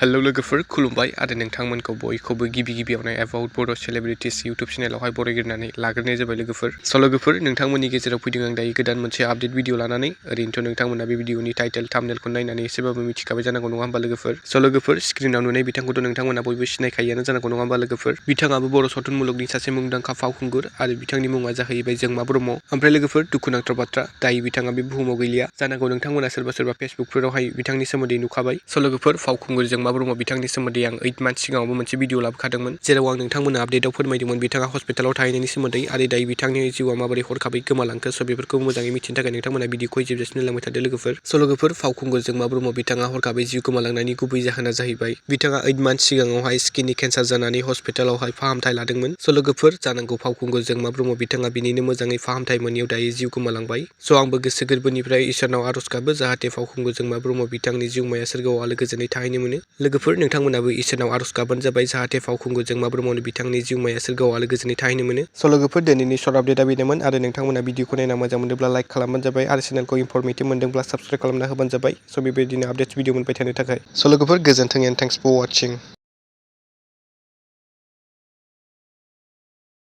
Hello लोगोफोर खुलुमबाय आरो नोंथांमोनखौ बयखौबो गिबियावनो एबाउट बड' सेलिब्रिटिस इउट्यूब चेनेलावहाय बरायग्रोनानै लाग्रोनाय जाबाय लोगोफोर। स' लोगोफोर नोंथांमोननि गेजेराव फैदों आं दायो गोदान मोनसे आपडेट भिडिअ लानानै। ओरैनोथ' नोंथांमोना बे भिडिअनि टाइटेल थाम्बनेलखौ नायनानै एसेबाबो मिथिखाबाय जानांगौ नङा होमबा लोगोफोर। स' लोगोफोर स्क्रिनाव नुनाय बिथांखौथ' नोंथांमोना बयबो सिनायखायोआनो जानांगौ नङा होमबा लोगोफोर। बिथाङाबो बर' सावथुन मुलुगनि सासे मुंदांखा फावखुंगुर आरो बिथांनि मुङा जाहैबाय जोंमा ब्रह्म। ओमफ्राय लोगोफोर दुखुनांथाव बाथ्रा दायो बिथाङा बे बुहुमाव गैलिया जानांगौ। नोंथांमोना सोरबा फेसबुकफोरावहाय बिथांनि सोमोन्दै नुखाबाय। स' लोगोफोर फावखुंगुर जोंमा ब्रह्म बिथांनि सोमोन्दै आं 8 मान्थ सिगाङावबो मोनसे भिडिअ लाबोखादोंमोन, जेराव आं नोंथांमोननो आपडेटआव फोरमायदोंमोन बिथाङा हस्पिटालाव थाहैनायनि सोमोन्दै आरो दायो बिथांनि जिउआ माबोरै हरखाबै गोमालांखो। स' बेफोरखौ मोजाङै मिथिनो थाखाय नोंथांमोना भिडिअखौ जोबजासिम नायलांबाय थादो लोगोफोर। स' लोगोफोर फावखुंगुर जोंमा ब्रह्म बिथाङा हरखाबै जिउ गोमालांनायनि गुबै जाहोना जाहैबाय बिथाङा 8 मान्थ सिगाङावहाय स्किननि केन्सार जानानै हस्पिटालावहाय फाहामथाय लादोंमोन। स' लोगोफोर जानांगौ फावखुंगुर जोंमा ब्रह्म बिथाङा बिनिनो मोजाङै फाहामथाय मोनैयाव दायो जिउ गोमालांबाय। स' आंबो गोसो गोरबोनिफ्राय इसोरनाव आर'ज गाबो जाहाथे फावखुंगुर जोंमा ब्रह्म बिथांनि जिउमाया सोरगोआव आलो गोजोनै थाहैनो मोनो। लोगोफोर नोंथांमोनाबो इसोरनाव आर'ज गाबबानो जाबाय जाहाथे फावखुंगुर जोंमा ब्रह्मनि बिथांनि जिउमाया सोरगोआव आलो गोजोनै थाहैनो मोनो। स' लोगोफोर दिनैनि सर्ट आपडेटआ बेनोमोन आरो नोंथांमोना भिडिअखौ नायना मोजां मोनदोंब्ला लाइक खालामबानो जाबाय आरो चेनेलखौ इनफरमेटिभ मोनदोंब्ला साबस्क्राइब खालामना होबानो जाबाय। स' बेबायदिनो आपडेट्स भिडिअ मोनबाय थानो थाखाय। स' लोगोफोर गोजोन्थों एन्ड थेंक्स फर वाचिं।